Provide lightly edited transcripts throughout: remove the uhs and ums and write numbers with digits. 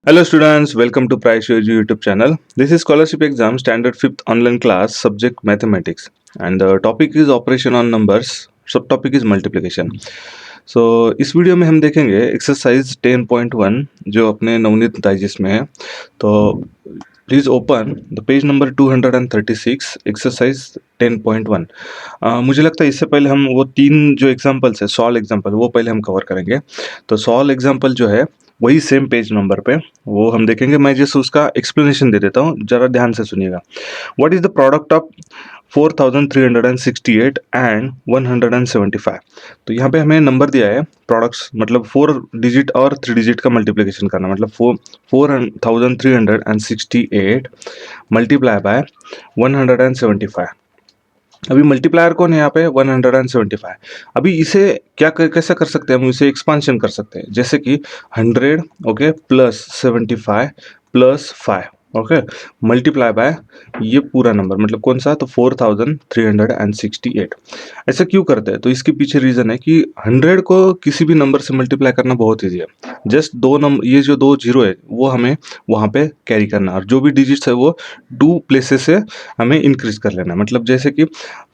Hello students, welcome to Price YouTube channel. This is scholarship exam standard 5th online class subject mathematics and the topic is operation on numbers. Subtopic is multiplication. So इस video में हम देखेंगे exercise 10.1 जो अपने Navneet digest में है. तो please open the page number 236 exercise 10.1. मुझे लगता है इससे पहले हम वो तीन जो एग्जांपल्स है सॉल्व एग्जांपल वो पहले हम कवर करेंगे. तो सॉल्व एग्जांपल जो है वही सेम पेज नंबर पे वो हम देखेंगे. मैं जैसे उसका एक्सप्लेनेशन दे देता हूँ, जरा ध्यान से सुनिएगा. What is the product of 4368 and 175. तो यहाँ पे हमें नंबर दिया है प्रोडक्ट्स, मतलब 4 डिजिट और 3 डिजिट का मल्टीप्लिकेशन करना, मतलब 4368 मल्टीप्लाई बाय 175. अभी मल्टीप्लायर कौन है यहाँ पे 175. अभी इसे कैसे कर सकते हैं हम, इसे एक्सपांशन कर सकते हैं जैसे कि 100 okay plus 75 plus 5 okay multiply bye ये पूरा नंबर, मतलब कौन सा, तो 4368. ऐसा क्यों करते हैं, तो इसके पीछे रीजन है कि 100 को किसी भी नंबर से मल्टीप्लाई करना बहुत ईजी है. जस्ट दो नंबर, ये जो दो जीरो है वो हमें वहाँ पे कैरी करना, और जो भी डिजिट्स है वो 2 प्लेसेस से हमें इंक्रीज कर लेना. मतलब जैसे कि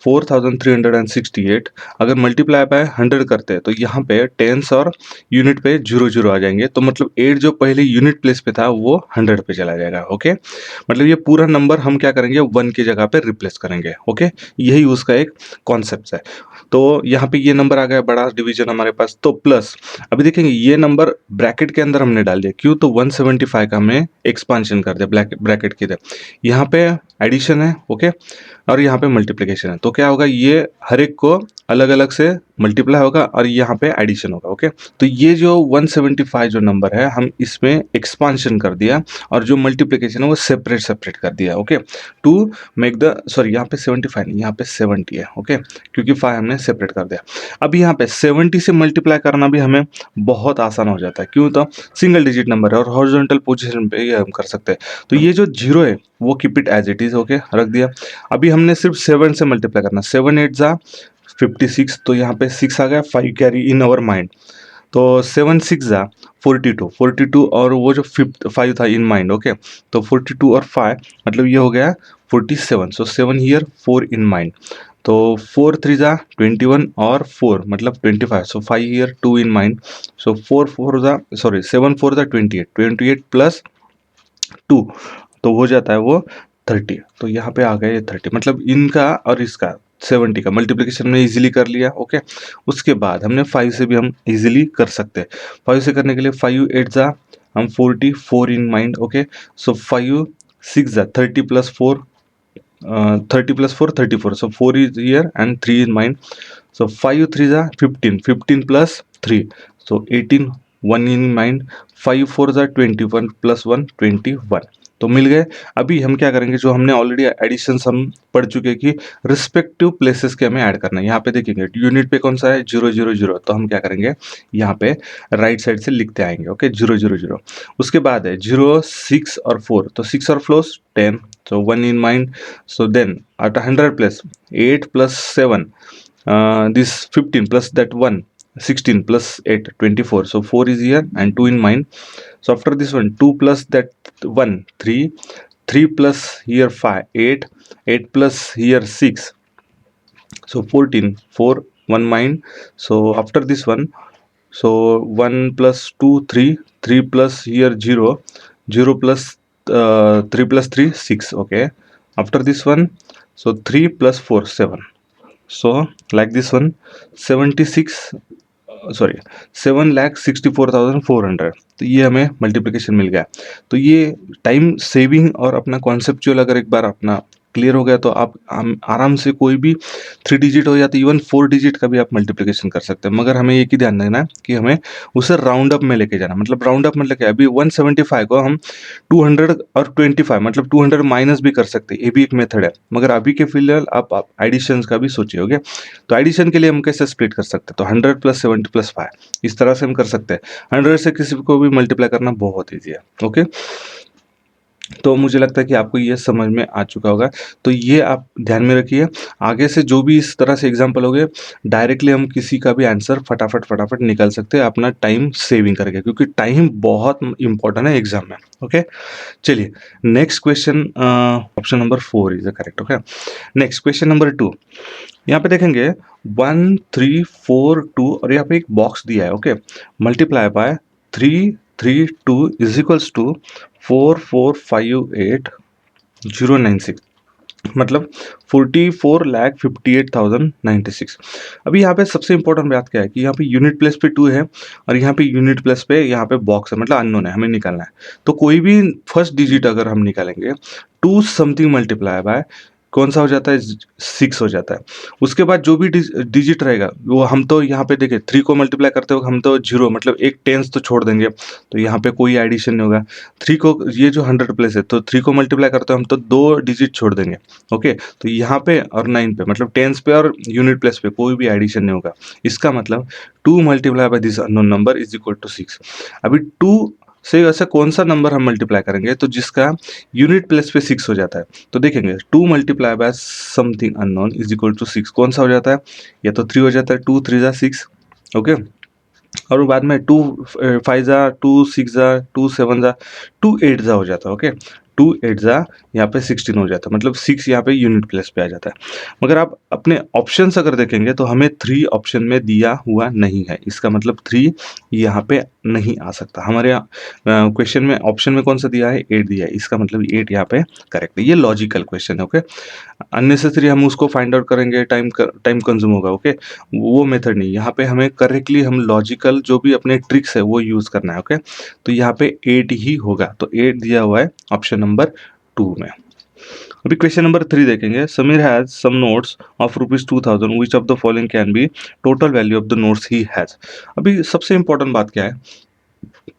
4368 अगर मल्टीप्लाई बाय 100 करते हैं तो यहाँ पे टेंस और यूनिट पे 0 0 आ जाएंगे, तो मतलब 8 जो पहले यूनिट प्लेस पे था वो 100 पे चला जाएगा. ओके मतलब ये पूरा नंबर हम क्या करेंगे 1 की जगह पे रिप्लेस करेंगे. ओके यही उसका एक कॉन्सेप्ट है. तो यहाँ पे ये नंबर आ गया बड़ा डिवीजन हमारे पास. तो प्लस अभी देखेंगे ये नंबर ब्रैकेट के अंदर हमने डाल दिया, क्यों, तो 175 का हमने एक्सपांशन कर दिया ब्रैकेट के अंदर. यहाँ पे एडिशन है ओके और यहाँ पे मल्टीप्लिकेशन है. तो क्या होगा, ये हर एक को अलग अलग से मल्टीप्लाई होगा और यहाँ पे एडिशन होगा. ओके तो ये जो 175 जो नंबर है हम इसमें एक्सपांशन कर दिया और जो मल्टीप्लिकेशन है वो सेपरेट कर दिया. Okay to make the, sorry यहाँ पे 75 नहीं, यहाँ पे 70 है. ओके क्योंकि 5 हमने सेपरेट कर दिया. अब यहाँ पे 70 से मल्टीप्लाई करना भी हमें बहुत आसान हो जाता है, क्यों, तो सिंगल डिजिट नंबर है और हॉरिजॉन्टल पोजीशन पे ये हम कर सकते हैं. तो ये जो जीरो है वो keep it as it is. Okay रख दिया. अभी हमने सिर्फ 7 से मल्टीप्लाई करना, 7 8 जा 56, तो यहाँ पे 6 आ गया, 5 कैरी इन आवर माइंड. तो 7 6 जा 42 और वो जो 5 था इन माइंड. ओके तो 42 और 5 मतलब ये हो गया 47. सो 7 हियर 4 इन माइंड. तो 4 3 जा 21 और 4 मतलब 25. सो 5 हियर 2 इन माइंड. सो 4 4 जा, सॉरी 7 4 जा 28 प्लस 2 तो हो जाता है वो 30. तो यहाँ पे आ गया ये 30, मतलब इनका और इसका 70 का मल्टीप्लिकेशन में इजीली कर लिया. ओके उसके बाद हमने 5 से भी हम इजीली कर सकते हैं. 5 से करने के लिए 5 8 जा हम 44 इन माइंड. ओके सो 5 6 जा 30 plus 4 30 plus 4 34. So 4 is here and 3 in mind. So 5 3 जा 15 प्लस 3 सो 18 1 इन माइंड. 5 4 जा 21 प्लस 1 21. तो मिल गए. अभी हम क्या करेंगे, जो हमने ऑलरेडी एडिशंस हम पढ़ चुके हैं कि रिस्पेक्टिव प्लेसेस के हमें ऐड करना है. यहाँ पे देखेंगे यूनिट पे कौन सा है 0 0 0, तो हम क्या करेंगे यहाँ पे राइट साइड से लिखते आएंगे. ओके 0 0 0. उसके बाद है 0 6 और 4, तो 6 और 4 10, so 1 in mind. So then at 100 plus 8 plus 7, this 15 plus that 1 16 plus 8 24. So 4 is here and 2 in mind. So after this one 2 plus that 1 3 plus here 5 8 plus here 6. So 14 4 1 mind. So after this one, so 1 plus 2 3 plus here 0 plus 3 plus 3 6. Okay after this one, so 3 plus 4 7. So like this one 76, sorry 7,64,400. तो ये हमें multiplication मिल गया. तो ये time saving और अपना conceptual अगर एक बार अपना क्लियर हो गया तो आप आराम से कोई भी 3 डिजिट हो या तो इवन 4 डिजिट का भी आप मल्टीप्लिकेशन कर सकते हैं. मगर हमें एक ही ध्यान रखना है कि हमें उसे राउंड अप में लेके जाना. मतलब राउंड अप मतलब क्या, अभी 175 को हम 200 और 25 मतलब 200 माइनस भी कर सकते हैं, ये भी एक मेथड है. मगर अभी के फिलहाल आप एडिशंस का भी सोचिए. ओके तो एडिशन के लिए हम कैसे स्प्लिट कर सकते हैं, तो 100 प्लस 70 प्लस 5 इस तरह से हम कर सकते हैं. 100 से किसी को भी मल्टीप्लाई करना बहुत ईजी है. ओके तो मुझे लगता है कि आपको ये समझ में आ चुका होगा। तो ये आप ध्यान में रखिए, आगे से जो भी इस तरह से एग्ज़ाम्पल होंगे, डायरेक्टली हम किसी का भी आंसर फटाफट निकाल सकते हैं अपना टाइम सेविंग करके, क्योंकि टाइम बहुत इम्पोर्टेंट है एग्ज़ाम में। ओके? चलिए next question, option number 4 is the correct. Okay? Next question number 2, यहाँ पे देखेंगे 1 3 4 2 और यहाँ पे एक बॉक्स दिया है। Okay? Multiply by 3 3 2 is equals to 4 4 5 8 096, मतलब 44,58,096। अभी यहाँ पे सबसे इंपॉर्टेंट बात क्या है कि यहाँ पे यूनिट प्लेस पे 2 है और यहाँ पे यूनिट प्लेस पे यहाँ पे बॉक्स है, मतलब अननोन है, हमें निकालना है। तो कोई भी फर्स्ट डिजिट अगर हम निकालेंगे, 2 समथिंग मल्टीप्लाई बाय कौन सा हो जाता है, 6 हो जाता है। उसके बाद जो भी डिजिट रहेगा वो हम तो यहाँ पे देखिए 3 को मल्टीप्लाई करते हो हम तो 0, मतलब एक टेंस तो छोड़ देंगे, तो यहाँ पे कोई एडिशन नहीं होगा। 3 को, ये जो 100 प्लेस है तो 3 को मल्टीप्लाई करते हो हम तो 2 डिजिट छोड़ देंगे। ओके, तो यहाँ पे और 9 पे, मतलब टेंस पे और यूनिट प्लेस पे कोई भी एडिशन नहीं होगा। इसका मतलब 2 multiply by this unknown number is equal to 6। अभी 2 से ऐसा कौन सा नंबर हम मल्टीप्लाई करेंगे तो जिसका यूनिट प्लेस पे 6 हो जाता है। तो देखेंगे 2 multiply by something unknown is equal to 6, कौन सा हो जाता है, या तो 3 हो जाता है, 2 3 जा 6। ओके, और बाद में 2 5 जा, 2 6 जा, 2 7 जा, 2 8 जा हो जाता है। ओके, 2 8 जा यहाँ पे 16 हो जाता है, मतलब 6 यहाँ पे यूनिट प्लेस पे आ जाता है। मगर आप अपने ऑप्शंस अगर देखेंगे तो हमें 3 ऑप्शन में दिया हुआ नहीं है, इसका मतलब 3 यहाँ पे नहीं आ सकता। हमारे क्वेश्चन में ऑप्शन में कौन सा दिया है, 8 दिया है, इसका मतलब 8 यहाँ पे करेक्ट है। ये लॉजिकल क्वेश्चन है। ओके, अननेसेसरी हम उसको फाइंड आउट करेंगे, टाइम कंज्यूम होगा। ओके, वो मेथड नहीं, यहाँ पे हमें करेक्टली हम लॉजिकल जो भी अपने ट्रिक्स है वो यूज करना है। ओके, तो यहाँ पे 8 ही होगा, तो 8 दिया हुआ है ऑप्शन नंबर 2 में। अभी क्वेश्चन नंबर 3 देखेंगे, Sameer has some notes of ₹2000, which of the following can be total value of the notes he has. अभी सबसे इंपॉर्टेंट बात क्या है,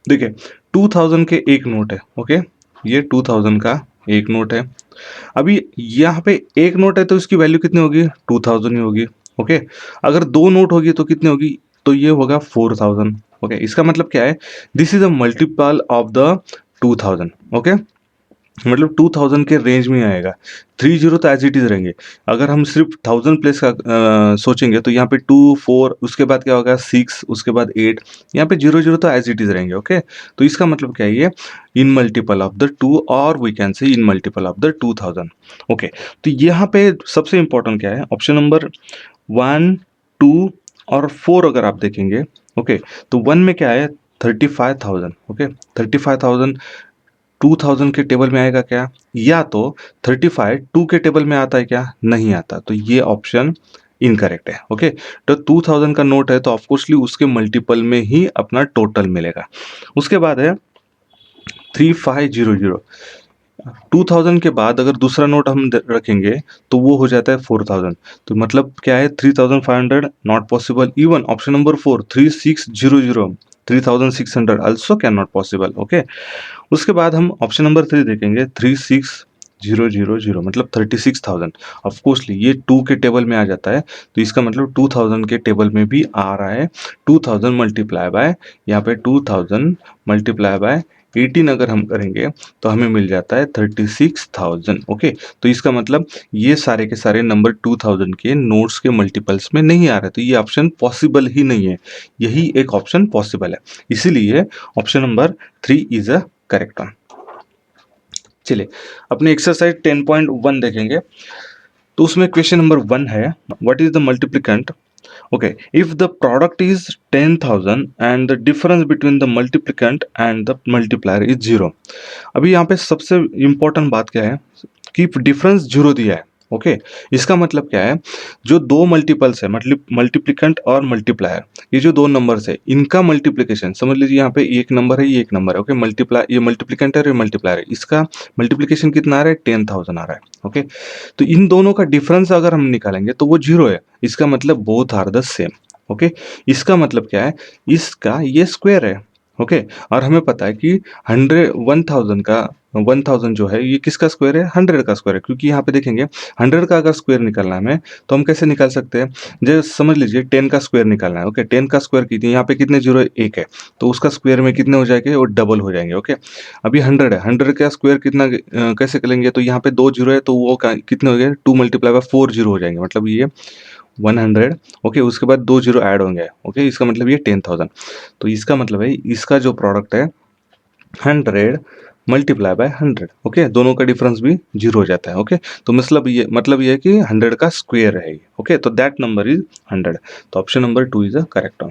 देखिए 2000 के एक नोट है। ओके, ये 2000 का एक नोट है। अभी यहाँ पे एक नोट है तो इसकी वैल्यू कितनी होगी, 2000 ही होगी। ओके, अगर 2 नोट होगी तो कितनी होगी, तो ये होगा 4000। ओके, इसका मतलब क्या है, this is a multiple of the 2000। Okay, मतलब 2000 के रेंज में आएगा। 30 तो एज इट इज रहेंगे। अगर हम सिर्फ 1000 प्लेस का सोचेंगे तो यहाँ पे 2 4 उसके बाद क्या होगा 6 उसके बाद 8, यहाँ पे 0 तो एज इट इज रहेंगे। ओके, तो इसका मतलब क्या है, ये इन मल्टीपल ऑफ द 2 और we can say in multiple of the 2000। Okay, तो यहाँ पे सबसे इंपॉर्टेंट क्या है, ऑप्शन नंबर 1 2 और 4 अगर आप देखेंगे। ओके, तो 1 में क्या है, 35,000। ओके, 35,000 2000 के टेबल में आएगा क्या, या तो 35 2 के टेबल में आता है क्या, नहीं आता, तो ये ऑप्शन इनकरेक्ट है। ओके, तो 2000 का नोट है तो ऑफकोर्सली उसके मल्टीपल में ही अपना टोटल मिलेगा। उसके बाद है 3500, 2000 के बाद अगर दूसरा नोट हम रखेंगे तो वो हो जाता है 4000, तो मतलब क्या है 3500 not possible. Even option number 4 3600, 3600 also can not possible. Okay, उसके बाद हम ऑप्शन नंबर 3 देखेंगे, 36000, मतलब 36,000। ऑफकोर्सली ये 2 के टेबल में आ जाता है, तो इसका मतलब 2000 के टेबल में भी आ रहा है। 2000 मल्टीप्लाई बाय, यहाँ पे 2000 मल्टीप्लाई बाय 18 अगर हम करेंगे तो हमें मिल जाता है 36,000। ओके, तो इसका मतलब ये सारे के सारे नंबर 2000 के नोट्स के मल्टीपल्स में नहीं आ रहे, तो ये ऑप्शन पॉसिबल ही नहीं है। यही एक ऑप्शन पॉसिबल है, इसीलिए option number 3 is a correct one. चलिए अपने एक्सरसाइज 10.1 देखेंगे, तो उसमें क्वेश्चन नंबर 1 है, what is the multiplicand. Okay, if the product is 10,000 and the difference between the multiplicand and the multiplier is 0। अभी यहाँ पे सबसे इंपॉर्टेंट बात क्या है कि डिफरेंस 0 दिया है। ओके, इसका मतलब क्या है, जो दो मल्टीपल्स है, मतलब मल्टीप्लिकेंट और मल्टीप्लायर, ये जो दो नंबर्स है इनका मल्टीप्लिकेशन, समझ लीजिए यहाँ पे एक नंबर है, ये एक नंबर है। ओके, मल्टीप्लाई, ये मल्टीप्लिकेंट है और ये मल्टीप्लायर है, इसका मल्टीप्लिकेशन कितना आ रहा है, 10,000 आ रहा है। ओके, तो इन दोनों का डिफरेंस अगर हम निकालेंगे तो वो 0 है, इसका मतलब both are the same. Okay, इसका मतलब क्या है, इसका ये स्क्वायर है। ओके, और हमें पता है कि 1000 का 1000 जो है ये किसका स्क्वायर है, 100 का स्क्वायर है, क्योंकि यहाँ पे देखेंगे 100 का अगर स्क्वायर निकालना है हमें तो हम कैसे निकाल सकते हैं, जैसे समझ लीजिए 10 का स्क्वायर निकालना है। ओके, 10 का स्क्वायर कितनी, यहाँ पे कितने जीरो, एक है, तो उसका स्क्वायर में कितने हो जाएंगे, वो डबल हो जाएंगे। ओके, अभी 100 है, 100 का स्क्वायर कितना कैसे करेंगे, तो यहाँ पे 2 जीरो है तो वो कितने हो गए, 2 मल्टीप्लाई बाय 4 जीरो हो जाएंगे, मतलब ये 100। ओके, उसके बाद 2 जीरो ऐड होंगे। ओके, इसका मतलब ये 10,000। तो इसका मतलब है इसका जो प्रोडक्ट है 100 मल्टीप्लाई बाय 100। ओके, दोनों का डिफरेंस भी जीरो हो जाता है। ओके, तो मतलब ये है कि 100 का स्क्वायर है ये। ओके, तो दैट नंबर इज 100। तो option number 2 is the correct one.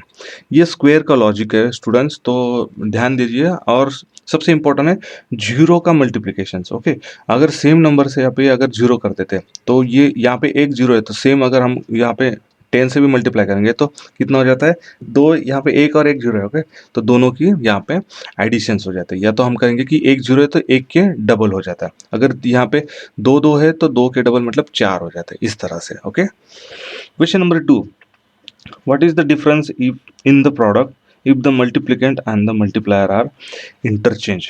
ये स्क्वायर का लॉजिक है स्टूडेंट्स, तो ध्यान दीजिए। और सबसे इंपॉर्टेंट है जीरो का मल्टीप्लीकेशन। ओके, अगर सेम नंबर से यहाँ पे अगर जीरो कर देते तो ये यहाँ पे एक जीरो है, तो सेम अगर हम यहाँ पे 10 से भी मल्टीप्लाई करेंगे तो कितना हो जाता है, दो, यहाँ पे एक और एक जीरो है। ओके, तो दोनों की यहाँ पे एडिशंस हो जाते हैं, या तो हम कहेंगे कि एक जीरो है तो एक के डबल हो जाता है, अगर यहाँ पे दो दो है तो दो के डबल मतलब 4 हो जाते हैं, इस तरह से। Okay, question number 2, what is the difference in the product if the multiplicand and the multiplier are interchange.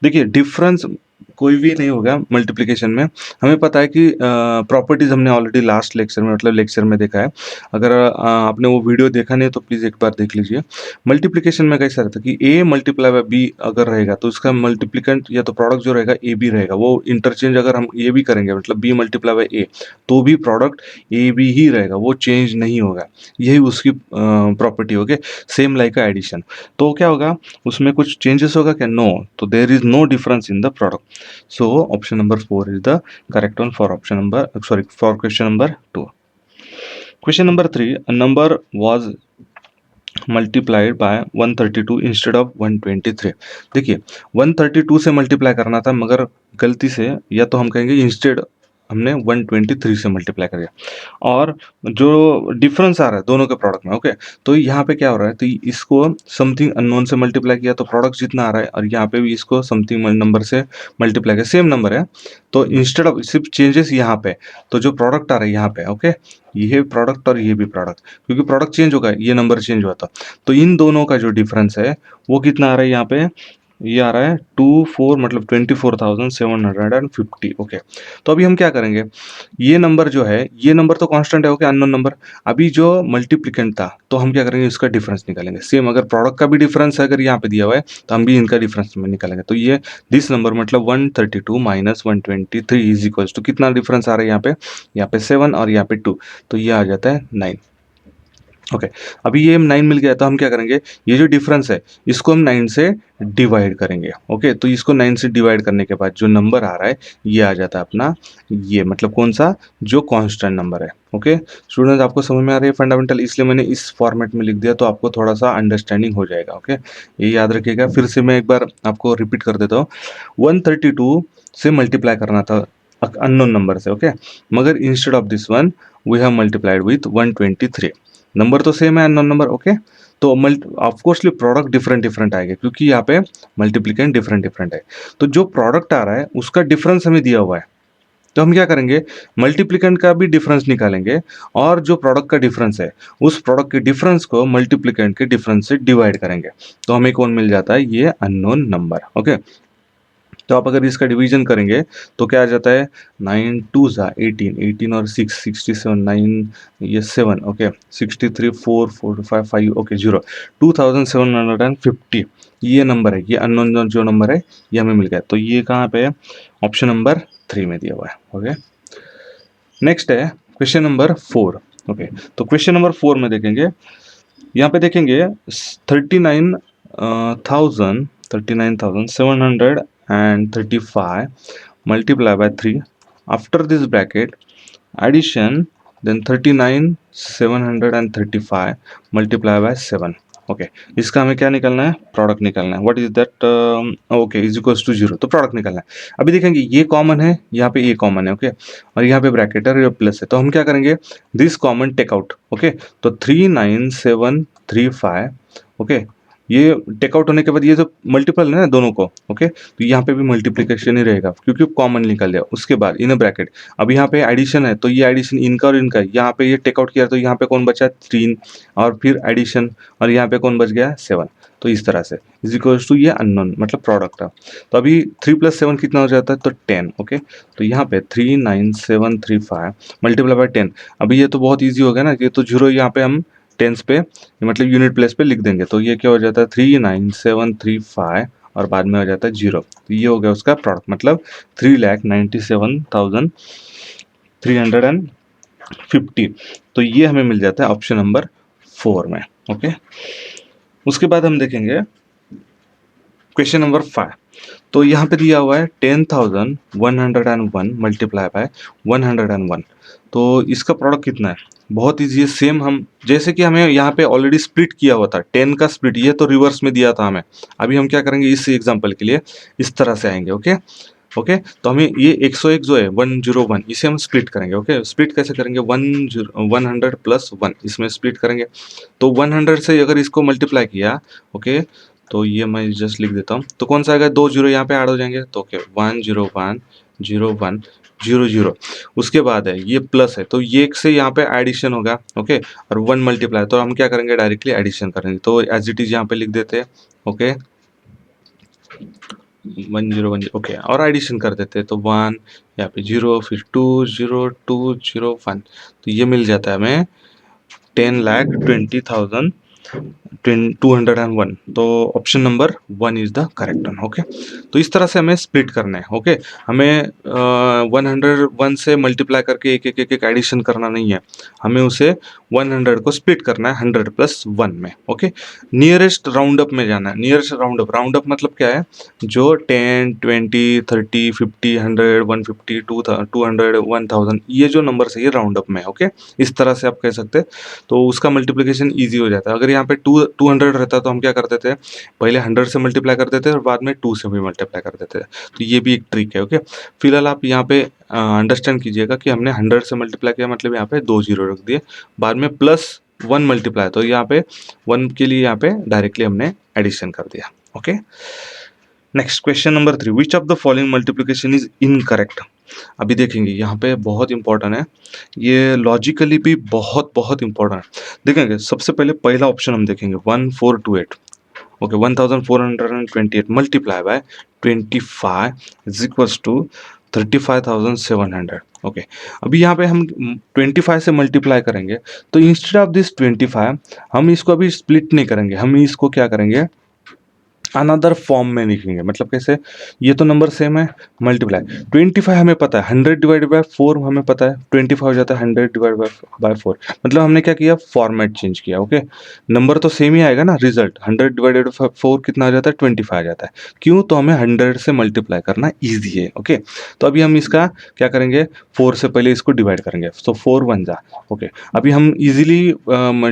देखिए, डिफरेंस कोई भी नहीं होगा मल्टीप्लिकेशन में। हमें पता है कि प्रॉपर्टीज हमने ऑलरेडी लास्ट लेक्चर में, मतलब लेक्चर में देखा है। अगर आपने वो वीडियो देखा नहीं तो प्लीज़ एक बार देख लीजिए। मल्टीप्लिकेशन में कैसा रहता है कि ए मल्टीप्लाई बाय बी अगर रहेगा तो उसका मल्टीप्लिकेंट या तो प्रोडक्ट जो रहेगा ए बी रहेगा, वो इंटरचेंज अगर हम ए बी करेंगे मतलब बी मल्टीप्लाई बाय ए, तो भी प्रोडक्ट ए बी ही रहेगा, वो चेंज नहीं होगा। यही उसकी प्रॉपर्टी होगी, सेम लाइक एडिशन। तो क्या होगा, उसमें कुछ चेंजेस होगा क्या, नो। तो there is no difference in the product. So option number 4 is the correct one for for question number 2. Question number 3, a number was multiplied by 132 instead of 123। देखिए 132 से मल्टीप्लाई करना था, मगर गलती से, या तो हम कहेंगे इंस्टेड हमने 123 से मल्टीप्लाई कर दिया, और जो डिफरेंस आ रहा है दोनों के प्रोडक्ट में। ओके, तो यहाँ पे क्या हो रहा है, तो इसको समथिंग अननोन से मल्टीप्लाई किया तो प्रोडक्ट जितना आ रहा है, और यहाँ पे भी इसको समथिंग नंबर से मल्टीप्लाई किया, सेम नंबर है, तो इंस्टेड ऑफ सिर्फ चेंजेस यहाँ पे, तो जो प्रोडक्ट आ रहा है यहाँ पे, ओके, ये प्रोडक्ट और ये भी प्रोडक्ट, क्योंकि प्रोडक्ट चेंज होगा, ये नंबर चेंज हुआ था, तो इन दोनों का जो डिफरेंस है वो कितना आ रहा है यहाँ पे, ये आ रहा है 24, मतलब 24,750। ओके, तो अभी हम क्या करेंगे, ये नंबर जो है, ये नंबर तो कांस्टेंट है, ओके, अननोन नंबर। अभी जो मल्टीप्लिकेंट था तो हम क्या करेंगे, इसका डिफरेंस निकालेंगे। सेम अगर प्रोडक्ट का भी डिफरेंस है अगर यहाँ पे दिया हुआ है तो हम भी इनका डिफरेंस में निकालेंगे। तो ये दिस नंबर मतलब 132 माइनस 123 इज इक्वल्स टू कितना डिफरेंस आ रहा है यहाँ पे 7 और यहाँ पे 2, तो ये आ जाता है 9। ओके, अभी ये 9 मिल गया, तो हम क्या करेंगे, ये जो डिफरेंस है इसको हम 9 से डिवाइड करेंगे। ओके, तो इसको 9 से डिवाइड करने के बाद जो नंबर आ रहा है ये आ जाता है अपना, ये मतलब कौन सा, जो कांस्टेंट नंबर है। ओके स्टूडेंट्स, आपको समझ में आ रही है फंडामेंटल, इसलिए मैंने इस फॉर्मेट में लिख दिया, तो आपको थोड़ा सा अंडरस्टैंडिंग हो जाएगा। ओके, ये याद रखिएगा। फिर से मैं एक बार आपको रिपीट कर देता हूँ। 132 से मल्टीप्लाई करना था अननोन नंबर से, ओके, मगर instead of this one we have multiplied with 123। Number तो सेम है, अननोन नंबर। ओके, तो ऑफकोर्सली प्रोडक्ट डिफरेंट डिफरेंट आएगा, क्योंकि यहाँ पे मल्टीप्लिकेंट डिफरेंट डिफरेंट है। तो जो प्रोडक्ट आ रहा है उसका डिफरेंस हमें दिया हुआ है, तो हम क्या करेंगे, मल्टीप्लिकेंट का भी डिफरेंस निकालेंगे, और जो प्रोडक्ट का डिफरेंस है उस प्रोडक्ट के डिफरेंस को मल्टीप्लिकेंट के डिफरेंस से डिवाइड करेंगे, तो हमें कौन मिल जाता है, ये अननोन नंबर। ओके, तो आप अगर इसका डिवीजन करेंगे तो क्या आ जाता है, 9 2 ज़ा 18, 18 और 6 67, 9 ये 7, ओके, 63 4 45 5, ओके 0, 2750 ये नंबर है, ये अननोन जो नंबर है ये हमें मिल गया। तो ये कहाँ पे है, ऑप्शन नंबर 3 में दिया हुआ है। ओके, नेक्स्ट है क्वेश्चन नंबर 4। ओके, तो क्वेश्चन नंबर 4 में देखेंगे, यहाँ पे देखेंगे 39,735 multiply by 3 after this bracket addition, then 39,735 multiply by 7। Okay, इसका हमें क्या निकालना है, प्रोडक्ट निकालना है। What is that, okay, is equals to 0, तो प्रोडक्ट निकालना है। अभी देखेंगे ये कॉमन है, यहाँ पे ये कॉमन है, ओके, और यहाँ पे ब्रैकेट है, प्लस है, तो हम क्या करेंगे, this common take out. Okay, तो 39735, ओके, ये टेकआउट होने के बाद ये जो मल्टीपल है ना दोनों को, ओके, तो यहाँ पे भी मल्टीप्लिकेशन ही रहेगा क्योंकि कॉमन निकल गया। उसके बाद इन ब्रैकेट, अब यहाँ पे एडिशन है तो ये एडिशन इनका और इनका है, यहाँ पे ये टेकआउट किया तो यहाँ पे कौन बचा 3 और फिर एडिशन, और यहाँ पे कौन बच गया 7। तो इस तरह से इज इक्वल्स टू ये अननोन मतलब प्रोडक्ट था। तो अभी 3+7 कितना हो जाता है तो 10, ओके। तो यहाँ पे 39735 मल्टीप्लाई बाय 10। अभी ये तो बहुत ईजी हो गया ना, ये तो जीरो यहाँ पे हम टेंस पे मतलब यूनिट प्लेस पे लिख देंगे, तो ये क्या हो जाता है 39735 और बाद में हो जाता है 0। तो ये हो गया उसका प्रोडक्ट, मतलब 3,97,350। तो ये हमें मिल जाता है ऑप्शन नंबर 4 में, ओके। उसके बाद हम देखेंगे क्वेश्चन नंबर 5। तो यहाँ पे दिया हुआ है 10,101 मल्टीप्लाई बाय 101। तो इसका प्रोडक्ट कितना है, बहुत ईजी है। सेम हम जैसे कि हमें यहाँ पे ऑलरेडी स्प्लिट किया हुआ था 10 का स्प्लिट, ये तो रिवर्स में दिया था हमें। अभी हम क्या करेंगे इस एग्जांपल के लिए इस तरह से आएंगे, ओके ओके। तो हमें ये 101 जो है 101 इसे हम स्प्लिट करेंगे, ओके। स्प्लिट कैसे करेंगे 100 प्लस 1 इसमें स्प्लिट करेंगे। तो 100 से अगर इसको मल्टीप्लाई किया, ओके, तो ये मैं जस्ट लिख देता हूँ। तो कौन सा आएगा, 2 जीरो यहाँ पे ऐड हो जाएंगे, तो ओके 1010100। उसके बाद है ये प्लस है तो ये एक से यहाँ पे एडिशन होगा, ओके, और 1 मल्टीप्लाई, तो हम क्या करेंगे डायरेक्टली एडिशन करेंगे। तो एज इट इज यहाँ पे लिख देते हैं, ओके 101, ओके, और एडिशन कर देते हैं। तो 1 यहाँ पे 0, फिर 20201। तो ये मिल जाता है हमें 10,20,201। तो option number 1 is the correct one, okay. तो इस तरह से हमें स्प्लिट करना है, ओके। हमें 101 से मल्टीप्लाई करके एक एक एक एक एडिशन करना नहीं है, हमें उसे 100 को स्प्लिट करना है 100+1 में, ओके। नियरेस्ट राउंड अप में जाना है। नियरेस्ट राउंड अप मतलब क्या है, जो 10, 20, 30, 50, 100, 150, 200, 1000 ये जो नंबर है ये राउंड अप में, ओके। इस तरह से आप कह सकते हैं। तो उसका मल्टीप्लिकेशन ईजी हो जाता है। अगर यहाँ पे 200 रहता तो हम क्या करते थे, पहले 100 से मल्टीप्लाई करते थे और बाद में 2 से भी मल्टीप्लाई करते थे। तो ये भी एक ट्रिक है, ओके। फिलहाल आप यहाँ पे अंडरस्टैंड कीजिएगा कि हमने 100 से मल्टीप्लाई किया मतलब यहाँ पे 2 जीरो रख दिए, बाद में +1 मल्टीप्लाई, तो यहाँ पे 1 के लिए यहाँ पे डायरेक्टली हमने एडिशन कर दिया, okay. Next question number 3, which of the following multiplication is incorrect. अभी देखेंगे यहाँ पे बहुत इंपॉर्टेंट है, ये लॉजिकली भी बहुत बहुत इंपॉर्टेंट है। देखेंगे सबसे पहले पहला ऑप्शन हम देखेंगे 1428, okay 1428 multiply by 25 is equals to 35,700, okay. अभी यहाँ पे हम 25 से मल्टीप्लाई करेंगे, तो इंस्टेड ऑफ दिस 25 हम इसको अभी स्प्लिट नहीं करेंगे, हम इसको क्या करेंगे अनदर फॉर्म में लिखेंगे। मतलब कैसे, ये तो नंबर सेम है, मल्टीप्लाई 25 हमें पता है 100 डिवाइडेड बाय 4 हमें पता है 25 हो जाता है 100 डिवाइडेड बाय 4। मतलब हमने क्या किया, फॉर्मेट चेंज किया, ओके। नंबर तो सेम ही आएगा ना, रिजल्ट 100 डिवाइडेड बाय 4 कितना आ जाता है 25 आ जाता है। क्यों, तो हमें 100 से मल्टीप्लाई करना ईजी है, ओके। तो अभी हम इसका क्या करेंगे, 4 से पहले इसको डिवाइड करेंगे, तो 4 1 जा, ओके। अभी हम इजीली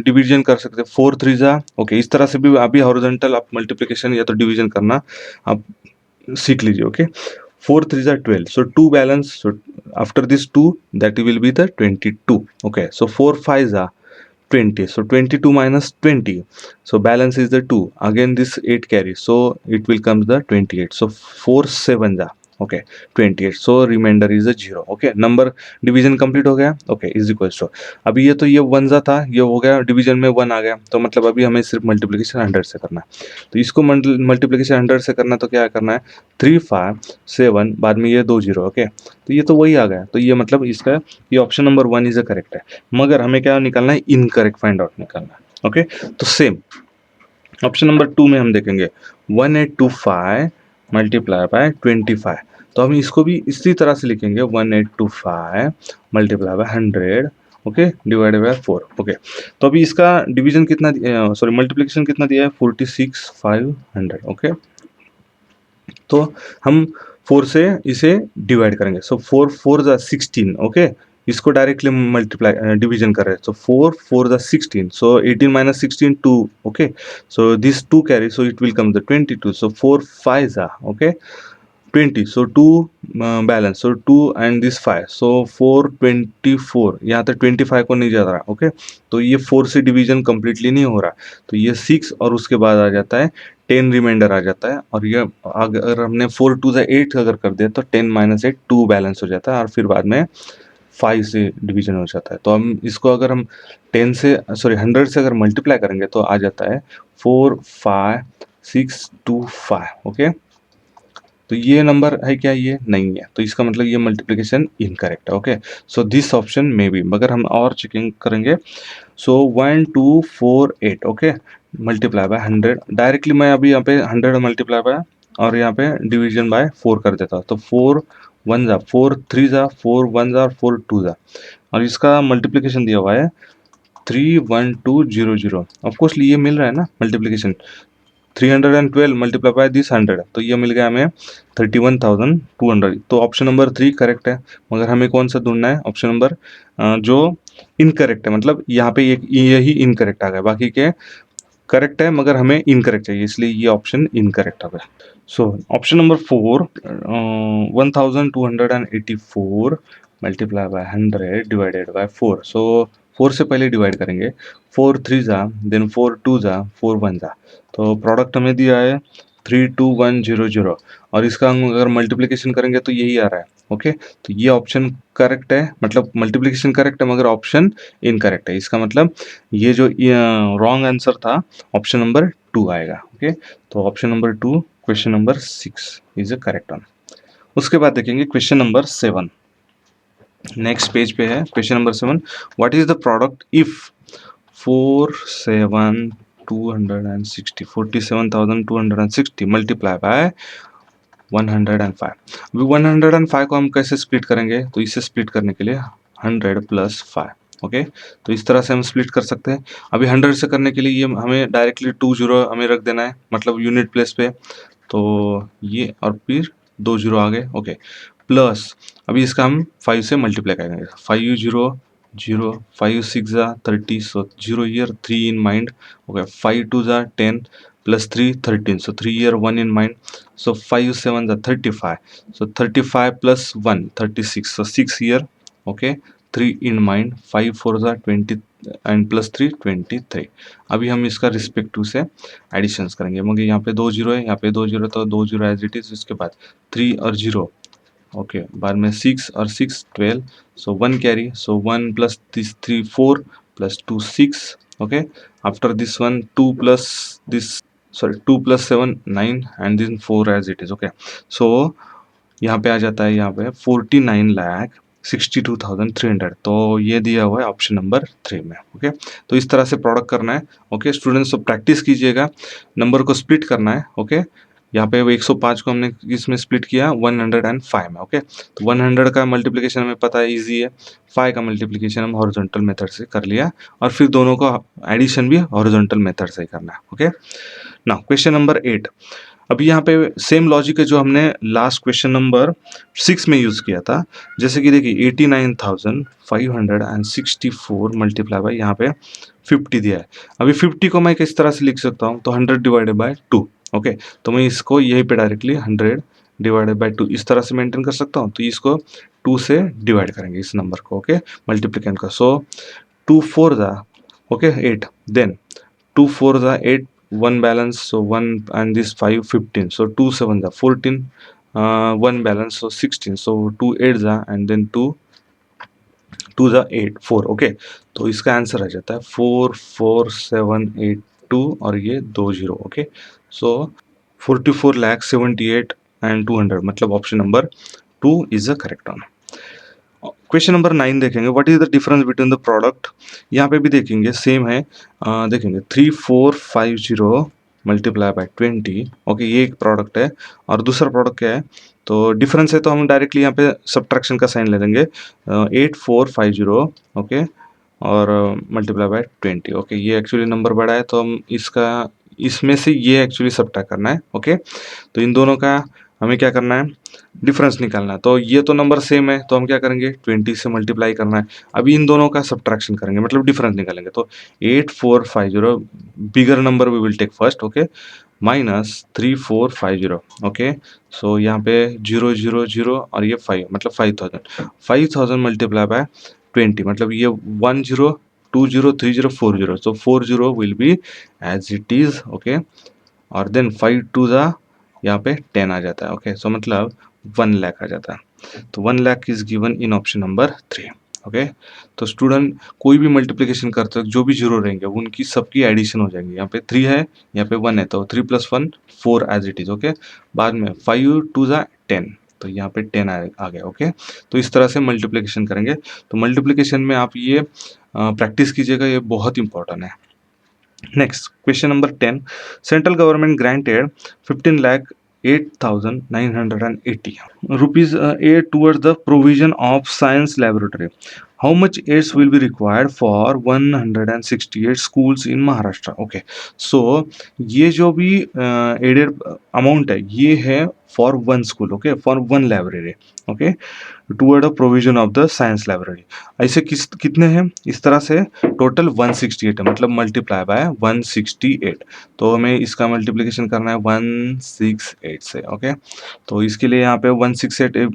डिवीजन कर सकते हैं, 4 3 जा, ओके। इस तरह से भी अभी हॉरिजॉन्टल आप मल्टीप्लिकेशन या तो डिवीजन करना आप सीख लीजिए, ओके। 4 3 जा 12, so 2 balance, so after this 2 that will be the 22, okay। So 4 5 जा 20, so 22 minus 20, so balance is the 2, again this 8 carry, so it will come the 28, so 4 7 जा, okay 28, so remainder is a 0, okay. Number division complete हो गया, okay is equal to, अभी ये तो ये 1 जा था, ये हो गया डिवीजन में 1 आ गया, तो मतलब अभी हमें सिर्फ मल्टीप्लिकेशन 100 से करना है। तो इसको मल्टीप्लिकेशन 100 से करना, तो क्या करना है 3 5 7 बाद में ये 2 0, ओके। तो ये तो वही आ गया, तो ये मतलब इसका ये option number 1 is a correct है। मगर हमें क्या निकालना है, इनकरेक्ट फाइंड आउट निकालना है, ओके। तो सेम ऑप्शन नंबर 2 में हम देखेंगे 1825 मल्टीप्लाई बाय 25, तो हम इसको भी इसी तरह से लिखेंगे 1825 multiply by 100, okay, divided by 4, okay. तो अभी इसका डिवीजन कितना, सॉरी मल्टीप्लिकेशन कितना दिया है 46,500, ओके। तो हम 4 से इसे डिवाइड करेंगे, सो 4 4 जा 16, ओके। इसको डायरेक्टली मल्टीप्लाई डिवीजन कर रहे हैं, सो 4 4 जा 16, सो 18 minus 16 2, okay. So this 2 carry, so it will come the 22, so 4 5 जा, okay 20, so 2 balance, so 2 and this 5, so 424, यहाँ तक 25 को नहीं जा रहा, ओके। तो ये 4 से डिवीजन कंप्लीटली नहीं हो रहा, तो ये 6 और उसके बाद आ जाता है 10 रिमाइंडर आ जाता है, और ये अगर हमने 4 2 8 अगर कर दिया तो 10 माइनस 8 2 बैलेंस हो जाता है, और फिर बाद में 5 से डिवीजन हो जाता है। तो हम इसको अगर हम 10 से सॉरी 100 से अगर मल्टीप्लाई करेंगे तो आ जाता है 4 5 6 2 5, ओके। तो ये नंबर है क्या? ये नहीं है, तो इसका मतलब ये मल्टीप्लिकेशन इनकरेक्ट है, ओके। सो दिस ऑप्शन में भी, मगर हम और चेकिंग करेंगे। सो 1 2 4 8, ओके, मल्टीप्लाई बाय 100। डायरेक्टली मैं अभी यहाँ पे 100 मल्टीप्लाई बाय और यहाँ पे डिवीजन बाय 4 कर देता, तो 4 1 जा 4 3 जा 4 1 जा 4 2 जा, और इसका मल्टीप्लिकेशन दिया हुआ है 31200। ऑफकोर्स ये मिल रहा है ना मल्टीप्लिकेशन, 312 मल्टीप्लाई बाय दिस 100, तो ये मिल गया हमें 31,200। तो ऑप्शन नंबर 3 करेक्ट है, मगर हमें कौन सा ढूंढना है? ऑप्शन नंबर जो इनकरेक्ट है, मतलब यहाँ पे यही इनकरेक्ट आ गया, बाकी के करेक्ट है मगर हमें इनकरेक्ट चाहिए, इसलिए ये ऑप्शन इनकरेक्ट आ गया। So option number 4, 1284 multiply by 100 divided by 4। सो 4 से पहले डिवाइड करेंगे, 4 3 जा, देन 4 2 जा, 4 1 जा, तो प्रोडक्ट हमें दिया है 32100, और इसका हम अगर मल्टीप्लिकेशन करेंगे तो यही आ रहा है, ओके। तो ये ऑप्शन करेक्ट है, मतलब मल्टीप्लिकेशन करेक्ट है मगर ऑप्शन इनकरेक्ट है। इसका मतलब ये जो रॉन्ग आंसर था ऑप्शन नंबर 2 आएगा, ओके। तो option number 2 question number 6 is a correct one. उसके बाद देखेंगे क्वेश्चन नंबर 7, नेक्स्ट पेज पे है question number 7। What is the product if 47,260 multiply by 105। अभी 105 को हम कैसे स्प्लिट करेंगे? तो इसे स्प्लिट करने के लिए 100 प्लस 5, ओके। तो इस तरह से हम स्प्लिट कर सकते हैं। अभी 100 से करने के लिए ये हमें डायरेक्टली 2 जीरो हमें रख देना है, मतलब यूनिट प्लेस पे, तो ये और फिर 2 जीरो आ गए, ओके। प्लस अभी इसका हम 5 से मल्टीप्लाई करेंगे, 5 जीरो 0 5 6 जा 30, सो 0 ईयर 3 इन माइंड, ओके। 5 2 जा 10 plus 3 13, so 3 year 1 in mind, so 5 7 are 35, so 35 plus 1 36, so 6 here, okay, 3 in mind, 5 4 are 20 and plus 3 23। अभी हम इसका रिस्पेक्टिव से एडिशंस करेंगे, मगर यहाँ पे 2 जीरो है, यहाँ पे 2 जीरो, तो 2 जीरो एज इट इज, इसके बाद 3 और 0, ओके, बाद में 6 और 6 12, so 1 carry, so 1 plus this 3 4 plus 2 6, okay. After this 1 2 plus this, sorry 2 plus 7 9 and then 4 as it is, okay. So यहाँ पे आ जाता है, यहाँ पे 49,62,300, तो ये दिया हुआ है ऑप्शन नंबर 3 में, ओके। तो इस तरह से प्रोडक्ट करना है, ओके स्टूडेंट्स। तो प्रैक्टिस कीजिएगा, नंबर को स्प्लिट करना है, ओके। यहाँ पे 105 को हमने इसमें स्प्लिट किया 105 में, ओके। तो 100 का मल्टीप्लिकेशन हमें पता है, इजी है। 5 का मल्टीप्लिकेशन हम हॉरिजॉन्टल मेथड से कर लिया, और फिर दोनों का एडिशन भी हॉरिजॉन्टल मेथड से ही करना है, ओके। Now question number 8। अभी यहाँ पे सेम लॉजिक है जो हमने लास्ट क्वेश्चन नंबर 6 में यूज किया था। जैसे कि देखिए 89,564 मल्टीप्लाई बाय यहाँ पे 50 दिया है। अभी 50 को मैं किस तरह से लिख सकता हूँ? तो 100 डिवाइडेड बाय 2, ओके। तो मैं इसको यहीं पे डायरेक्टली 100 डिवाइडेड बाय 2 इस तरह से मेंटेन कर सकता हूँ। तो इसको 2 से डिवाइड करेंगे इस नंबर को, ओके, मल्टीप्लिकेंट का। सो 2 4 जा, ओके 8, देन 2 4 जा 8, 1 balance, so 1 and this 5 15, so 2 7 are 14, 1 balance, so 16, so 2 8 are and then 2 2 are 8 4, okay. तो इसका आंसर आ जाता है 44782 और ये 2 जीरो, ओके। सो 44,78 and 200, मतलब option number 2 is a correct one. Question number 9 देखेंगे, what is the difference between the product. यहाँ पे भी देखेंगे सेम है, देखेंगे 3450 मल्टीप्लाई बाय 20, ओके, ये एक प्रोडक्ट है, और दूसरा प्रोडक्ट क्या है? तो डिफरेंस है, तो हम डायरेक्टली यहाँ पे सब्ट्रैक्शन का साइन ले लेंगे, 8450, ओके, और मल्टीप्लाई बाय 20, ओके। ये एक्चुअली नंबर बड़ा है, तो हम इसका इसमें से ये एक्चुअली सब्ट्रैक्ट करना है, ओके। तो इन दोनों का हमें क्या करना है, डिफरेंस निकालना है। तो ये तो नंबर सेम है, तो हम क्या करेंगे, 20 से मल्टीप्लाई करना है। अभी इन दोनों का सब्ट्रैक्शन करेंगे, मतलब डिफरेंस निकालेंगे। तो 8450 bigger number we will take first, okay, minus 3450, okay. So यहाँ पे 000 और ये 5, मतलब 5000 मल्टीप्लाई बाय 20, मतलब ये 10 20 30 40, so 40 will be as it is, okay। और देन 5 टू ज़ा यहाँ पे 10 आ जाता है, ओके। सो मतलब 1 लाख आ जाता है। तो 1 lakh is given in option number 3, okay. तो स्टूडेंट कोई भी मल्टीप्लिकेशन करते हो, जो भी जीरो रहेंगे उनकी सबकी एडिशन हो जाएंगे। यहाँ पे 3 है, यहाँ पे 1 है, तो 3 + 1 4 एज इट इज, ओके। बाद में 5 टू ज़ा 10, तो यहाँ पे 10 आ गया, ओके। तो इस तरह से मल्टीप्लिकेशन करेंगे। तो मल्टीप्लिकेशन में आप ये प्रैक्टिस कीजिएगा, ये बहुत इंपॉर्टेंट है। Next, question number 10. Central government granted 15 lakh 8,980 rupees aid towards the provision of science laboratory. How much aids will be required for 168 schools in Maharashtra? Okay, so ये जो भी aided amount है, ये है for one school, okay, for one library, okay, toward a provision of the science library. ऐसे कितने हैं, इस तरह से टोटल 168 है, मतलब मल्टीप्लाई बाय 168। तो हमें इसका मल्टीप्लिकेशन करना है 168 से, ओके। तो इसके लिए यहाँ पे 168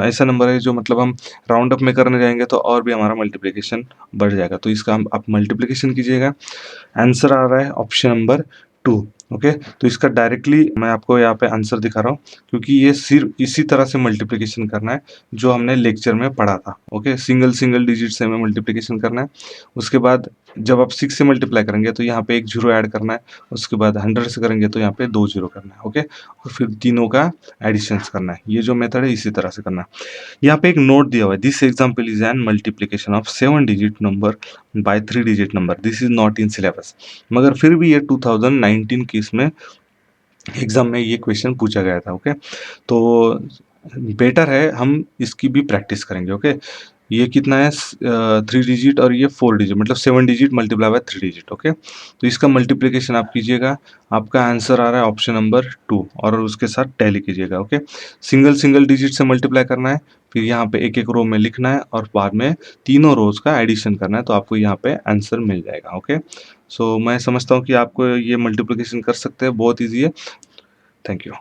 ऐसा नंबर है जो मतलब हम राउंड अप में करने जाएंगे तो और भी हमारा मल्टीप्लिकेशन बढ़ जाएगा। तो इसका आप मल्टीप्लिकेशन कीजिएगा। आंसर आ रहा है ऑप्शन नंबर 2, ओके। तो इसका डायरेक्टली मैं आपको यहाँ पे आंसर दिखा रहा हूँ, क्योंकि ये सिर्फ इसी तरह से मल्टीप्लिकेशन करना है जो हमने लेक्चर में पढ़ा था, ओके। सिंगल डिजिट से हमें मल्टीप्लिकेशन करना है। उसके बाद जब आप 6 से मल्टीप्लाई करेंगे तो यहाँ पे एक जीरो ऐड करना है। उसके बाद 100 से करेंगे तो यहाँ पे 2 जीरो करना है, ओके। और फिर तीनों का एडिशंस करना है। ये जो मेथड है इसी तरह से करना है। यहाँ पे एक नोट दिया हुआ है, this example is an multiplication of 7 digit number by 3 digit number, this is not in syllabus. मगर फिर भी ये 2019 की इसमें एग्जाम में ये क्वेश्चन पूछा गया था, ओके। तो बेटर है हम इसकी भी प्रैक्टिस करेंगे, ओके। ये कितना है, 3 डिजिट और ये 4 डिजिट, मतलब 7 digit multiply by 3 digit, okay. तो इसका मल्टीप्लिकेशन आप कीजिएगा। आपका आंसर आ रहा है ऑप्शन नंबर 2, और उसके साथ टैली कीजिएगा, ओके। सिंगल डिजिट से मल्टीप्लाई करना है, फिर यहाँ पे एक रो में लिखना है और बाद में तीनों रोज का एडिशन करना है, तो आपको यहाँ पे आंसर मिल जाएगा, ओके। सो मैं समझता हूँ कि आपको ये मल्टीप्लिकेशन कर सकते हैं, बहुत ईजी है। Thank you.